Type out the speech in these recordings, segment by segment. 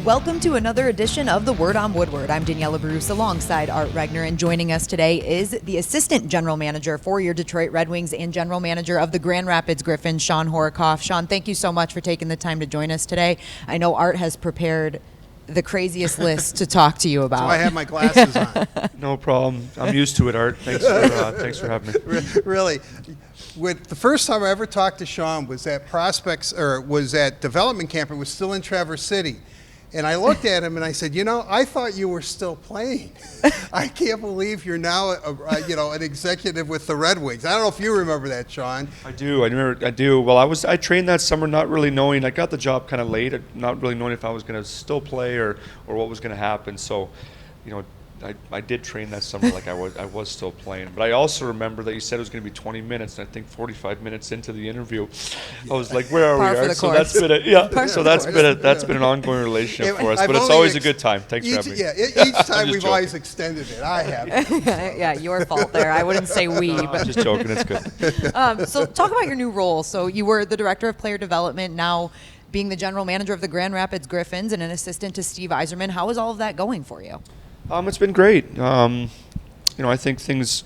Welcome to another edition of The Word on Woodward. I'm Daniella alongside Art Regner, and joining us today is the Assistant General Manager for your Detroit Red Wings and General Manager of the Grand Rapids Griffins, Shawn Horcoff. Shawn, thank you so much for taking the time to join us today. I know Art has prepared the craziest list to talk to you about. So I have my glasses on. No problem. I'm used to it, Art. Thanks for having me. Really, the first time I ever talked to Shawn was at development camp. It was still in Traverse City. And I looked at him and I said, I thought you were still playing. I can't believe you're now, an executive with the Red Wings. I don't know if you remember that, Shawn. I do. Well, I trained that summer not really knowing. I got the job kind of late, not really knowing if I was going to still play or what was going to happen. So, I did train that summer like I was still playing. But I also remember that you said it was going to be 20 minutes, and I think 45 minutes into the interview, I was like, "Where are we?" Art? So that's been an ongoing relationship for us. But it's always a good time. Thanks for having me. Yeah, each time we've always extended it. I have. Yeah, your fault there. I wouldn't say we. But I'm just joking. It's good. So talk about your new role. So you were the Director of Player Development, now being the General Manager of the Grand Rapids Griffins and an assistant to Steve Yzerman. How is all of that going for you? It's been great. I think things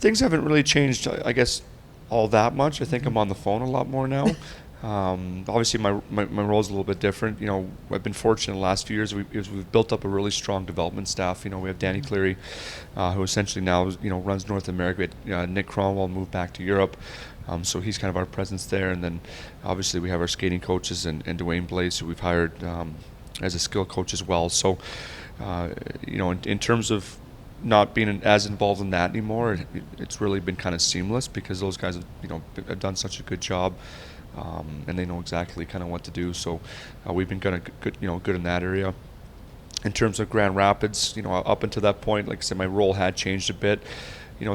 haven't really changed, I guess, all that much. I think I'm on the phone a lot more now. Obviously, my role is a little bit different. I've been fortunate in the last few years. We've built up a really strong development staff. We have Danny Cleary, who essentially now runs North America. We had, Nick Cromwell moved back to Europe. So he's kind of our presence there. And then obviously we have our skating coaches and Dwayne Blaze, who we've hired as a skill coach as well. So, in terms of not being as involved in that anymore, it's really been kind of seamless because those guys have done such a good job, and they know exactly kind of what to do. So we've been kind of good in that area. In terms of Grand Rapids, up until that point, like I said, my role had changed a bit.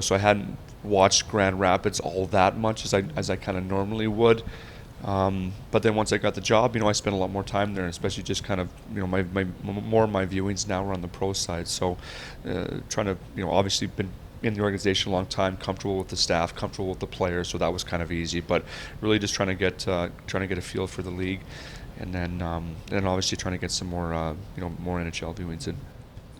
So I hadn't watched Grand Rapids all that much as I kind of normally would. But then once I got the job, I spent a lot more time there, especially just kind of, more of my viewings now are on the pro side. So trying to, obviously been in the organization a long time, comfortable with the staff, comfortable with the players, so that was kind of easy. But really just trying to get a feel for the league, and then obviously trying to get some more NHL viewings in.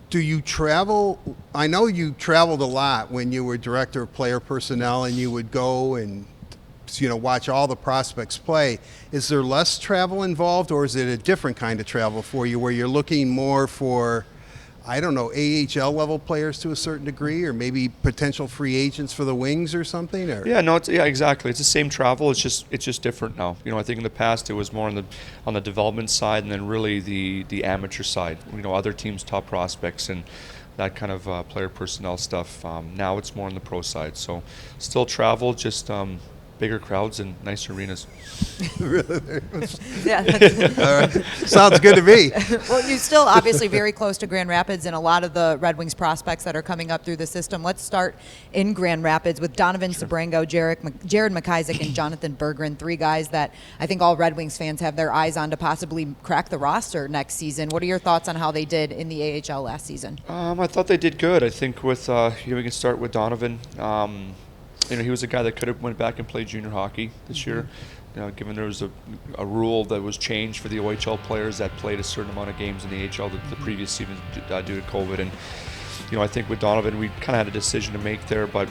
Do you travel? I know you traveled a lot when you were director of player personnel, and you would go and watch all the prospects play. Is there less travel involved, or is it a different kind of travel for you where you're looking more for, I don't know, AHL level players to a certain degree, or maybe potential free agents for the Wings or something? Or? Yeah, exactly. It's the same travel. It's just different now. I think in the past it was more on the development side, and then really the amateur side. Other teams' top prospects and that kind of player personnel stuff. Now it's more on the pro side. So still travel, just bigger crowds and nice arenas. Yeah. Sounds good to me. Well, you're still obviously very close to Grand Rapids and a lot of the Red Wings prospects that are coming up through the system. Let's start in Grand Rapids with Donovan Sabrango, Jared McIsaac, and Jonathan Berggren, three guys that I think all Red Wings fans have their eyes on to possibly crack the roster next season. What are your thoughts on how they did in the AHL last season? I thought they did good. I think with we can start with Donovan. He was a guy that could have went back and played junior hockey this year. Given there was a rule that was changed for the OHL players that played a certain amount of games in the AHL the previous season due to COVID. And, I think with Donovan, we kind of had a decision to make there, but,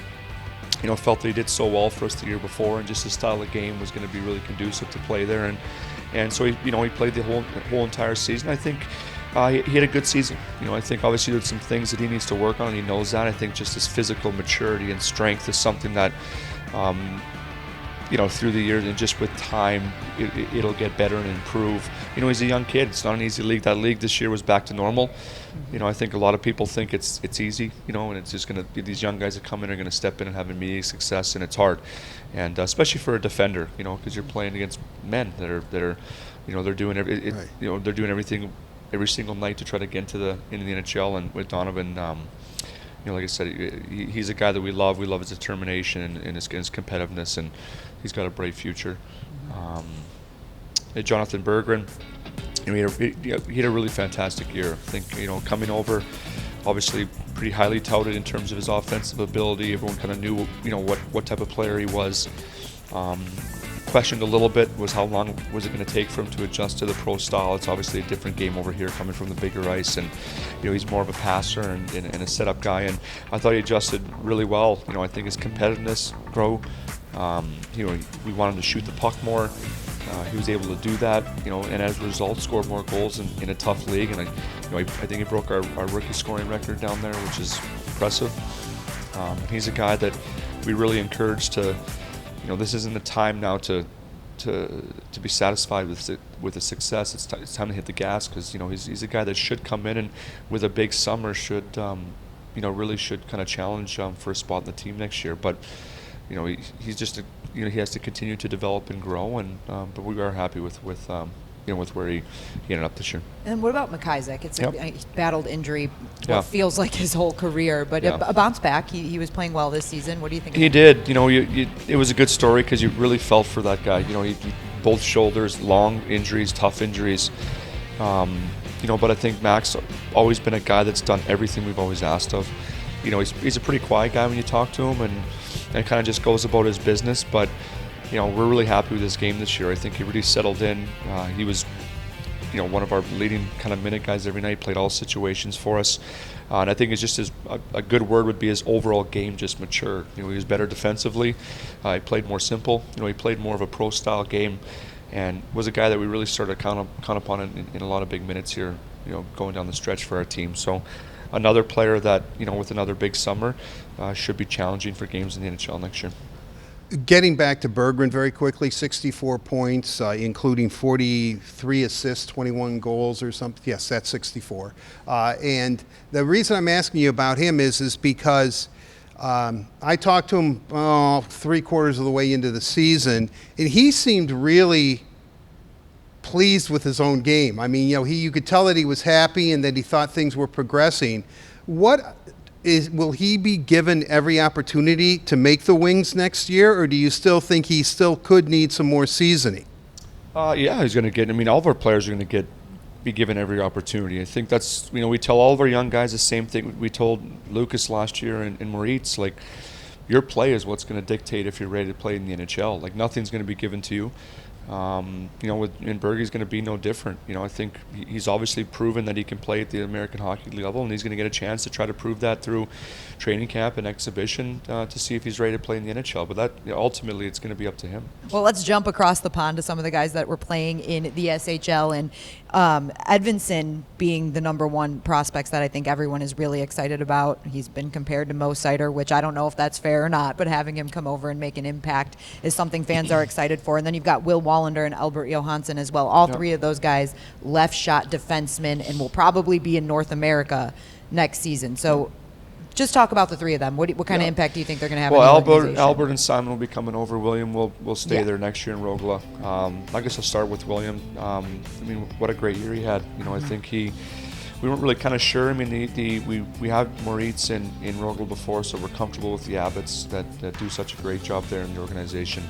felt that he did so well for us the year before, and just his style of game was going to be really conducive to play there. And so, he played the whole entire season. I think he had a good season. I think obviously there's some things that he needs to work on, and he knows that. I think just his physical maturity and strength is something that, through the years and just with time, it'll get better and improve. He's a young kid. It's not an easy league. That league this year was back to normal. I think a lot of people think it's easy, and it's just going to be these young guys that come in are going to step in and have immediate success, and it's hard. And especially for a defender, because you're playing against men that are they're doing they're doing everything every single night to try to get into the NHL. And with Donovan, like I said, he's a guy that we love. We love his determination and his competitiveness, and he's got a bright future. Jonathan Berggren, he had a really fantastic year. I think, coming over, obviously pretty highly touted in terms of his offensive ability. Everyone kind of knew, what type of player he was. questioned a little bit was how long was it going to take for him to adjust to the pro style. It's obviously a different game over here, coming from the bigger ice, and he's more of a passer and a setup guy. And I thought he adjusted really well. I think his competitiveness grew. We wanted to shoot the puck more. He was able to do that, and as a result, scored more goals in a tough league. And I think he broke our rookie scoring record down there, which is impressive. He's a guy that we really encourage to. This isn't the time now to be satisfied with the success. It's time to hit the gas, because he's a guy that should come in and with a big summer should really should kind of challenge for a spot in the team next year. But he's just he has to continue to develop and grow, and but we are happy with where he ended up this year. And what about McIsaac? He battled injury, Yeah. what feels like his whole career, but Yeah. a bounce back. He was playing well this season. What do you think? He did. It was a good story, because you really felt for that guy. He both shoulders, long injuries, tough injuries. But I think Mac's always been a guy that's done everything we've always asked of. He's a pretty quiet guy when you talk to him, and kind of just goes about his business. But we're really happy with his game this year. I think he really settled in. He was one of our leading kind of minute guys every night, played all situations for us. And I think it's just a good word would be his overall game just matured. He was better defensively. He played more simple. He played more of a pro-style game, and was a guy that we really started to count upon in a lot of big minutes here, going down the stretch for our team. So another player that, with another big summer, should be challenging for games in the NHL next year. Getting back to Berggren very quickly, 64 points, including 43 assists, 21 goals or something. Yes, that's 64. And the reason I'm asking you about him is because I talked to him 3/4 of the way into the season, and he seemed really pleased with his own game. I mean, you could tell that he was happy and that he thought things were progressing. Will he be given every opportunity to make the Wings next year, or do you still think he still could need some more seasoning? Yeah, he's going to get. All of our players are going to be given every opportunity. I think that's, we tell all of our young guys the same thing we told Lucas last year and Moritz. Like, your play is what's going to dictate if you're ready to play in the NHL. Like, nothing's going to be given to you. In Berg, he's going to be no different. I think he's obviously proven that he can play at the American Hockey League level, and he's going to get a chance to try to prove that through training camp and exhibition to see if he's ready to play in the NHL. But that ultimately, it's going to be up to him. Well, let's jump across the pond to some of the guys that were playing in the SHL, and Edvinsson being the number one prospects that I think everyone is really excited about. He's been compared to Mo Seider, which I don't know if that's fair or not, but having him come over and make an impact is something fans are excited for. And then you've got Will Wallander and Albert Johansson as well. All three of those guys left shot defensemen and will probably be in North America next season. So just talk about the three of them. What kind of impact do you think they're going to have? Well, on the organization? Albert and Simon will be coming over. William will stay Yeah. there next year in Rogla. I guess I'll start with William. What a great year he had. I think we weren't really kind of sure. We had Moritz in Rogla before, so we're comfortable with the Abbotts that do such a great job there in the organization.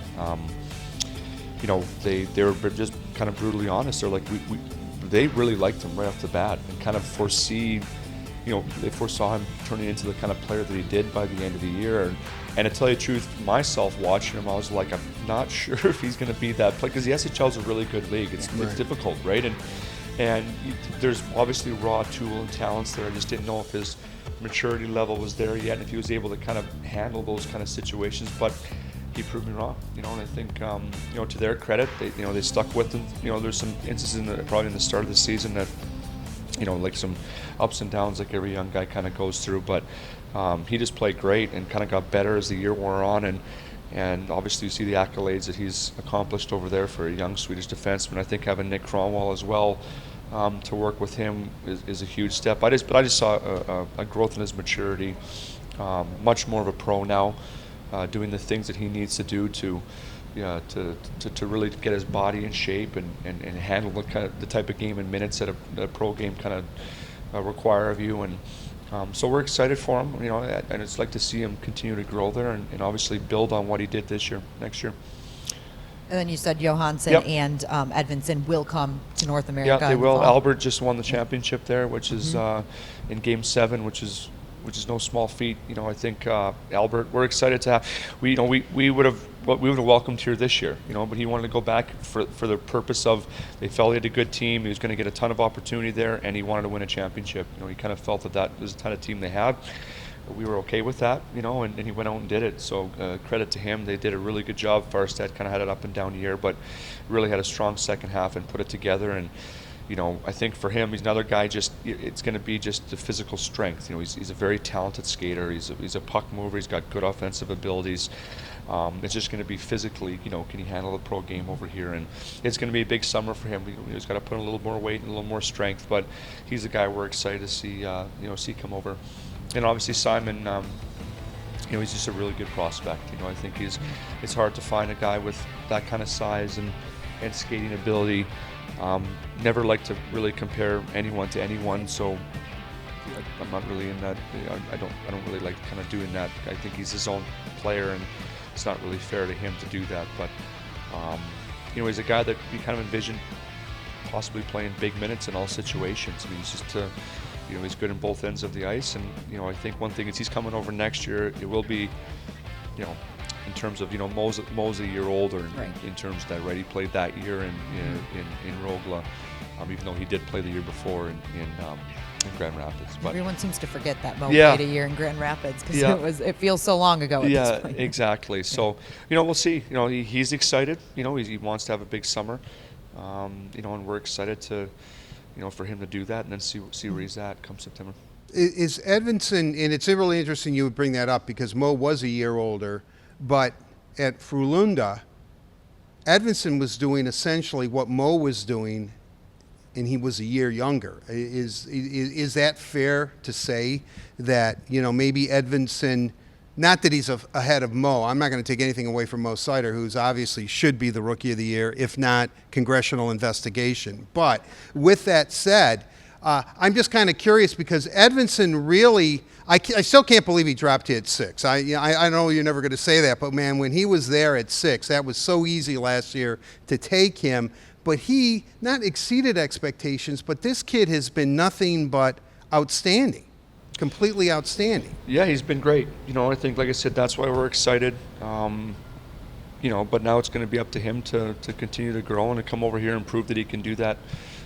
They were just kind of brutally honest. They're like, they really liked him right off the bat and kind of they foresaw him turning into the kind of player that he did by the end of the year. And to tell you the truth, myself watching him, I was like, I'm not sure if he's going to be that player, because the SHL is a really good league. It's difficult, right? And there's obviously raw tool and talents there. I just didn't know if his maturity level was there yet, and if he was able to kind of handle those kind of situations. But he proved me wrong, and I think, to their credit, they stuck with him. There's some instances probably in the start of the season that, like some ups and downs like every young guy kind of goes through, but he just played great and kind of got better as the year wore on, and obviously you see the accolades that he's accomplished over there for a young Swedish defenseman. I think having Nick Cromwell as well to work with him is a huge step. I just saw a growth in his maturity, much more of a pro now, doing the things that he needs to do to really get his body in shape and handle the type of game and minutes that a pro game kind of require of you. And so we're excited for him, and it's like to see him continue to grow there and obviously build on what he did next year. And then you said Johansson and Edvinsson will come to North America. Yeah, they will. Albert just won the championship there, which is in Game 7, which is no small feat. I think Albert, we're excited to have. We would have we would have welcomed here this year, but he wanted to go back for the purpose of they felt he had a good team. He was going to get a ton of opportunity there, and he wanted to win a championship. He kind of felt that was the kind of team they had. We were okay with that, and he went out and did it. So credit to him. They did a really good job. Farstead kind of had it up and down year, but really had a strong second half and put it together. And I think for him, he's another guy. It's going to be just the physical strength. He's a very talented skater. He's a puck mover. He's got good offensive abilities. It's just going to be physically, can he handle the pro game over here? And it's going to be a big summer for him. He's got to put a little more weight and a little more strength. But he's a guy we're excited to see come over. And obviously Simon, he's just a really good prospect. I think it's hard to find a guy with that kind of size and skating ability. Never like to really compare anyone to anyone, so I'm not really in that. I don't really like kind of doing that. I think he's his own player, and it's not really fair to him to do that. But he's a guy that you kind of envision possibly playing big minutes in all situations. He's just he's good in both ends of the ice, and I think one thing is he's coming over next year. It will be, in terms of Mo's a year older in terms of that, right? He played that year in Rogla, even though he did play the year before in Grand Rapids. But everyone seems to forget that Mo played a year in Grand Rapids because it feels so long ago at this point. Exactly. So we'll see. He's excited. He wants to have a big summer, and we're excited to. For him to do that and then see where he's at come September. Is Edvinsson, and it's really interesting you would bring that up because Mo was a year older, but at Frölunda, Edvinsson was doing essentially what Mo was doing, and he was a year younger. Is that fair to say that, maybe Edvinsson, not that he's ahead of Mo. I'm not going to take anything away from Mo Seider, who's obviously should be the Rookie of the Year, if not congressional investigation. But with that said, I'm just kind of curious because Edvinsson really, I still can't believe he dropped to at 6. I know you're never going to say that, but man, when he was there at 6, that was so easy last year to take him. But he not exceeded expectations, but this kid has been nothing but outstanding. Completely outstanding. Yeah, he's been great. I think, like I said, that's why we're excited. But now it's going to be up to him to continue to grow and to come over here and prove that he can do that,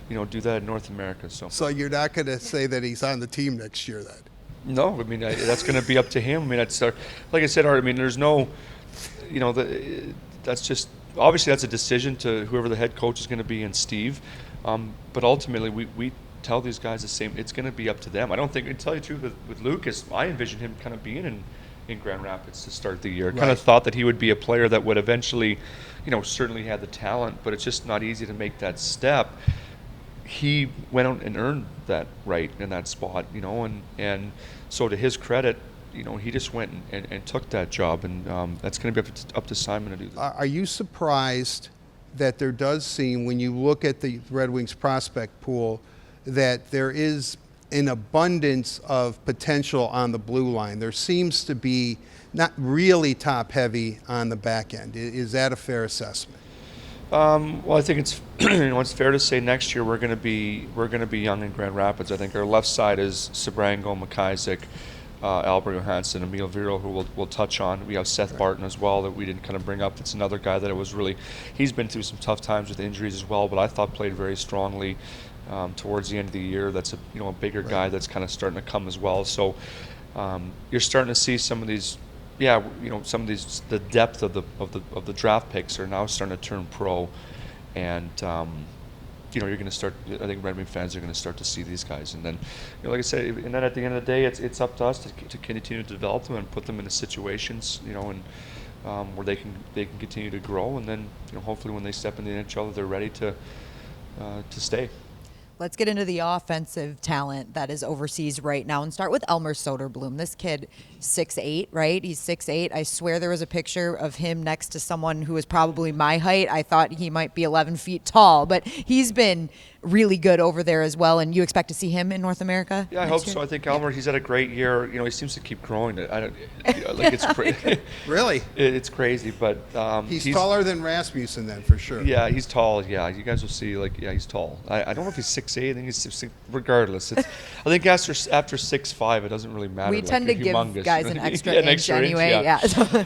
do that in North America. So you're not going to say that he's on the team next year then? No, that's going to be up to him. That's like I said, Art, there's no, that's just, obviously that's a decision to whoever the head coach is going to be and Steve. But ultimately, we tell these guys the same. It's going to be up to them. I don't think, to tell you the truth, with Lucas, I envision him kind of being in Grand Rapids to start the year. Right. Kind of thought that he would be a player that would eventually, certainly had the talent, but it's just not easy to make that step. He went out and earned that right in that spot, and so to his credit, he just went and took that job, and that's going to be up to Simon to do that. Are you surprised that there does seem, when you look at the Red Wings prospect pool, that there is an abundance of potential on the blue line? There seems to be not really top heavy on the back end. Is that a fair assessment? Well, I think it's it's fair to say next year we're going to be young in Grand Rapids. I think our left side is Sebrango, McIsaac, Albert Johansson, Emil Vero, who we'll touch on. We have Seth Barton as well that we didn't kind of bring up. That's another guy that he's been through some tough times with injuries as well, but I thought played very strongly towards the end of the year. That's a bigger guy that's kind of starting to come as well. So you're starting to see some of these. The depth of the draft picks are now starting to turn pro, and you're going to start. I think Red Wing fans are going to start to see these guys, and then, like I said, and then at the end of the day, it's up to us to continue to develop them and put them into situations, and where they can continue to grow, and then hopefully when they step in the NHL, they're ready to stay. Let's get into the offensive talent that is overseas right now and start with Elmer Soderbloom. This kid, 6'8", right? He's 6'8". I swear there was a picture of him next to someone who was probably my height. I thought he might be 11 feet tall, but he's been really good over there as well. And you expect to see him in North America? Yeah, I next hope year? so. I think Elmer, he's had a great year. He seems to keep growing. I don't, like it's crazy. Really? It's crazy, but He's taller than Rasmussen then, for sure. yeah, he's tall. Yeah, you guys will see. He's tall. I don't know if he's 6'8". I think he's 6'6". Regardless, I think after 6'5", it doesn't really matter. We tend to give humongous. guys an extra Yeah, inch anyway. Yeah.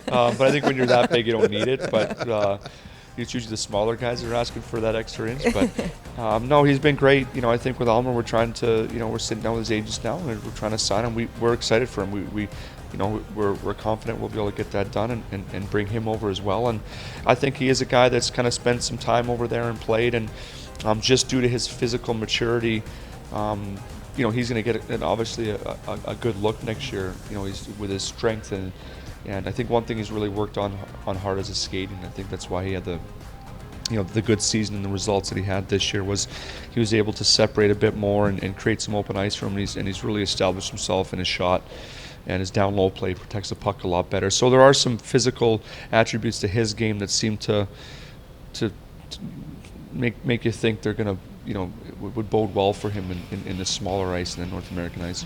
But I think when you're that big, you don't need it. But it's usually the smaller guys that are asking for that extra inch. But no, he's been great. I think with Elmer, we're trying to, we're sitting down with his agents now, and we're trying to sign him. We're excited for him. We're confident we'll be able to get that done and bring him over as well. And I think he is a guy that's kind of spent some time over there and played, and just due to his physical maturity, he's going to get obviously a good look next year. He's with his strength and I think one thing he's really worked on hard is his skating. I think that's why he had the good season and the results that he had this year was he was able to separate a bit more and create some open ice for him. And he's really established himself in his shot, and his down low play protects the puck a lot better. So there are some physical attributes to his game that seem to make you think they're going to would bode well for him in the smaller ice and the North American ice.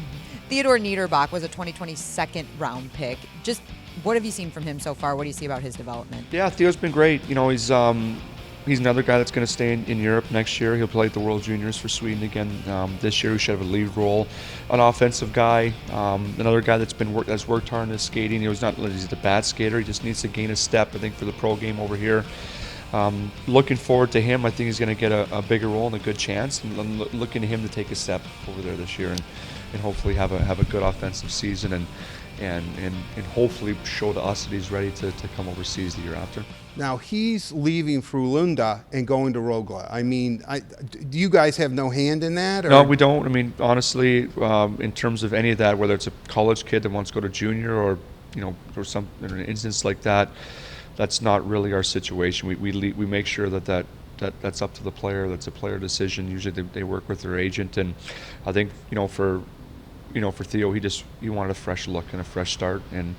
Theodore Niederbach was a 2020 second round pick. Just what have you seen from him so far? What do you see about his development? Yeah, Theo's been great. He's another guy that's going to stay in Europe next year. He'll play at the World Juniors for Sweden again this year. He should have a lead role. An offensive guy, another guy that's worked hard in his skating. He's a bad skater. He just needs to gain a step, I think, for the pro game over here. Looking forward to him. I think he's going to get a bigger role and a good chance. And looking to him to take a step over there this year and hopefully have a good offensive season and hopefully show to us that he's ready to come overseas the year after. Now, he's leaving Frölunda and going to Rögle. I mean, do you guys have no hand in that? Or? No, we don't. I mean, honestly, in terms of any of that, whether it's a college kid that wants to go to junior or some in an instance like that, that's not really our situation. We make sure that's up to the player. That's a player decision. Usually they work with their agent, and I think for Theo, he wanted a fresh look and a fresh start, and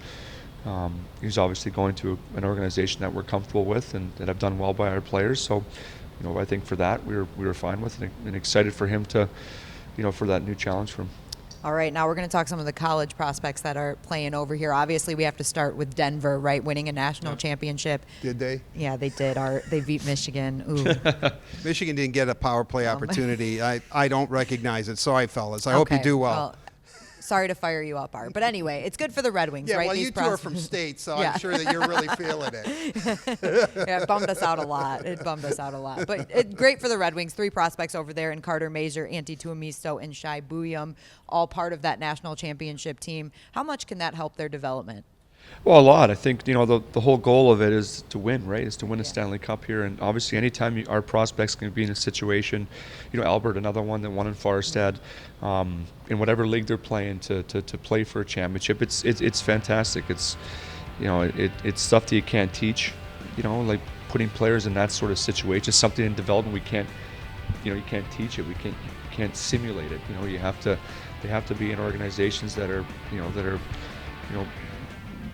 he's obviously going to an organization that we're comfortable with and that have done well by our players. So, I think for that we were fine with it and excited for him to, for that new challenge for him. All right, now we're going to talk some of the college prospects that are playing over here. Obviously, we have to start with Denver, right, winning a national championship. Did they? Yeah, they did. They beat Michigan. Ooh. Michigan didn't get a power play opportunity. I don't recognize it. Sorry, fellas. I hope you do well. Sorry to fire you up, Art. But anyway, it's good for the Red Wings, yeah, right? well, These you two are from state, so Yeah. I'm sure that you're really feeling it. Yeah, it bummed us out a lot. But great for the Red Wings. 3 prospects over there in Carter Mazur, Antti Tuomisto, and Shai Buyum, all part of that national championship team. How much can that help their development? Well, a lot. I think the whole goal of it is to win, right? Is to win a Stanley Cup here, and obviously, anytime our prospects can be in a situation, Albert, another one that won in Farstad, in whatever league they're playing, to play for a championship, it's fantastic. It's it's stuff that you can't teach, like putting players in that sort of situation. Something in development we can't, you can't teach it. You can't simulate it. They have to be in organizations that are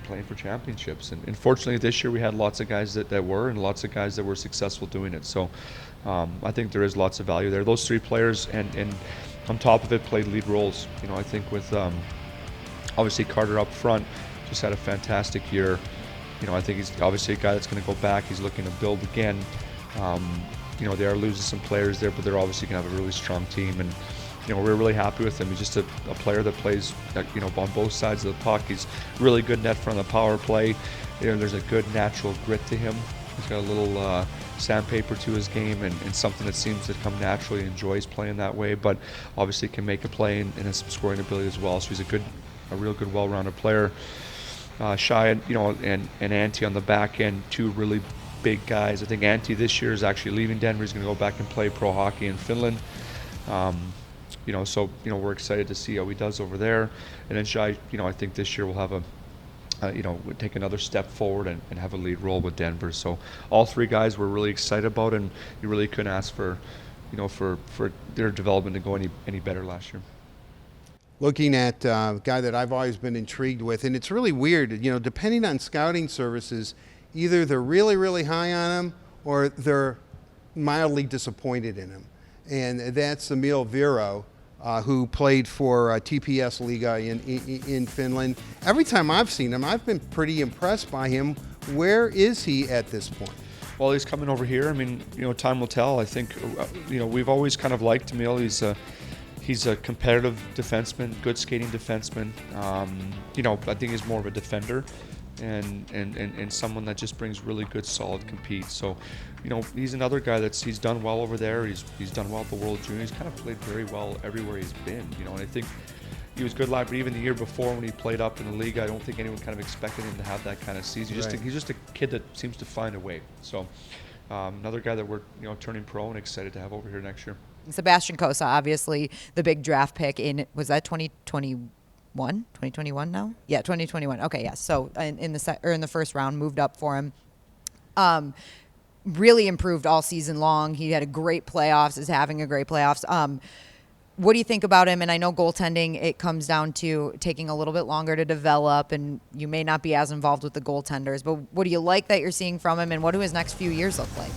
playing for championships, and fortunately this year we had lots of guys that were, and lots of guys that were successful doing it. So I think there is lots of value there. Those 3 players and on top of it played lead roles. I think with obviously Carter up front just had a fantastic year. I think he's obviously a guy that's going to go back. He's looking to build again. They are losing some players there, but they're obviously going to have a really strong team, and we're really happy with him. He's just a player that plays, on both sides of the puck. He's really good net front of the power play. There's a good natural grit to him. He's got a little sandpaper to his game and something that seems to come naturally. He enjoys playing that way, but obviously can make a play and has some scoring ability as well. So he's a real good, well-rounded player. Shai, and Antti on the back end, 2 really big guys. I think Antti this year is actually leaving Denver. He's going to go back and play pro hockey in Finland. So we're excited to see how he does over there. And then Shai, I think this year we'll have would take another step forward and have a lead role with Denver. So all 3 guys we're really excited about, and you really couldn't ask for their development to go any better last year. Looking at a guy that I've always been intrigued with, and it's really weird, depending on scouting services, either they're really, really high on him or they're mildly disappointed in him. and that's Emil Vero, who played for TPS Liga in Finland. Every time I've seen him, I've been pretty impressed by him. Where is he at this point? Well, he's coming over here. I mean, time will tell. I think, we've always kind of liked Emil. He's a competitive defenseman, good skating defenseman. I think he's more of a defender and someone that just brings really good, solid compete. So, he's another guy he's done well over there. He's done well at the World Junior. He's kind of played very well everywhere he's been, and I think he was good last, but even the year before when he played up in the league, I don't think anyone kind of expected him to have that kind of season. Right. He's just a kid that seems to find a way. So, another guy that we're turning pro and excited to have over here next year. Sebastian Costa, obviously the big draft pick was that 2021? 2021 now? Yeah, 2021. Okay, yes. So in the first round, moved up for him. Really improved all season long. He had a great playoffs. Is having a great playoffs. What do you think about him? And I know goaltending, it comes down to taking a little bit longer to develop, and you may not be as involved with the goaltenders. But what do you like that you're seeing from him, and what do his next few years look like?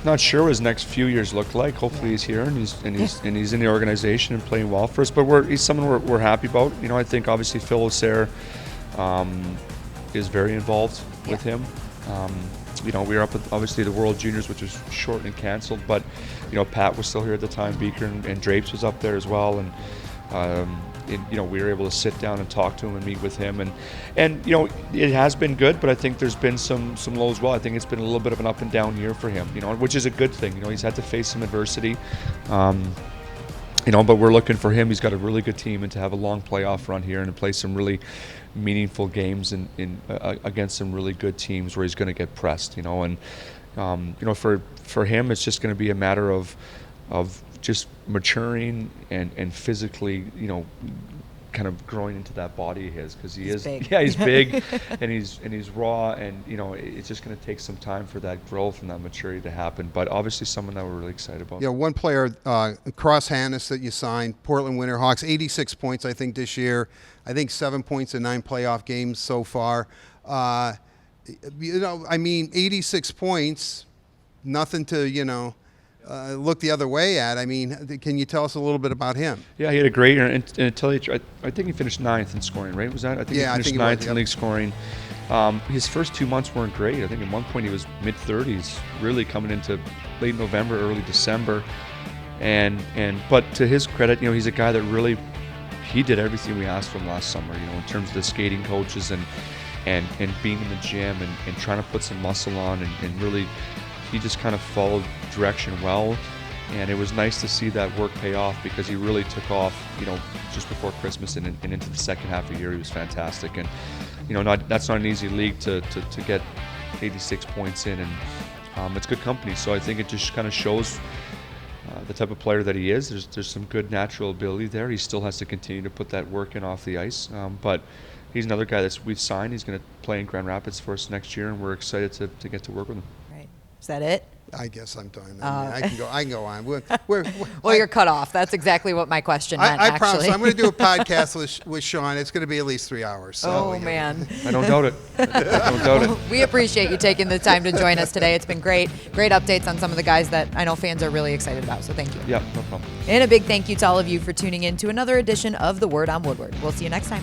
Not sure what his next few years look like. Hopefully he's here and he's in the organization and playing well for us. But he's someone we're happy about. I think obviously Phil Osair is very involved with him. We were up at obviously the World Juniors, which was short and canceled, but Pat was still here at the time. Berggren and Drapes was up there as well, and we were able to sit down and talk to him and meet with him, and it has been good, but I think there's been some lows as well. I think it's been a little bit of an up and down year for him, which is a good thing. He's had to face some adversity. But we're looking for him. He's got a really good team, and to have a long playoff run here and to play some really meaningful games against some really good teams where he's going to get pressed. For him, it's just going to be a matter of just maturing and physically, kind of growing into that body of his, because he's big. Yeah, he's big and he's raw, and it's just going to take some time for that growth and that maturity to happen. But obviously someone that we're really excited about. Yeah, one player, Cross Hannes, that you signed, Portland Winterhawks, 86 points I think this year. I think 7 points in 9 playoff games so far. 86 points, nothing to look the other way at. I mean, can you tell us a little bit about him? Yeah, he had a great year, and to tell you, I think he finished 9th in scoring, right? Was that? I think he finished 9th in league scoring. His first 2 months weren't great. I think at one point he was mid-30s, really coming into late November, early December. But to his credit, he's a guy that really, he did everything we asked from last summer, in terms of the skating coaches and being in the gym and trying to put some muscle on and really, he just kind of followed direction well, and it was nice to see that work pay off, because he really took off, just before Christmas and into the second half of the year. He was fantastic, and that's not an easy league to get 86 points in, and it's good company. So I think it just kind of shows the type of player that he is. There's some good natural ability there. He still has to continue to put that work in off the ice, but he's another guy that we've signed. He's going to play in Grand Rapids for us next year, and we're excited to get to work with him. Right. Is that it? I guess I'm done. I can go on. Well, you're cut off. That's exactly what my question meant, I actually. promise I'm going to do a podcast with Shawn. It's going to be at least 3 hours. So man. I don't doubt it. Well, we appreciate you taking the time to join us today. It's been great. Great updates on some of the guys that I know fans are really excited about. So thank you. Yeah, no problem. And a big thank you to all of you for tuning in to another edition of The Word on Woodward. We'll see you next time.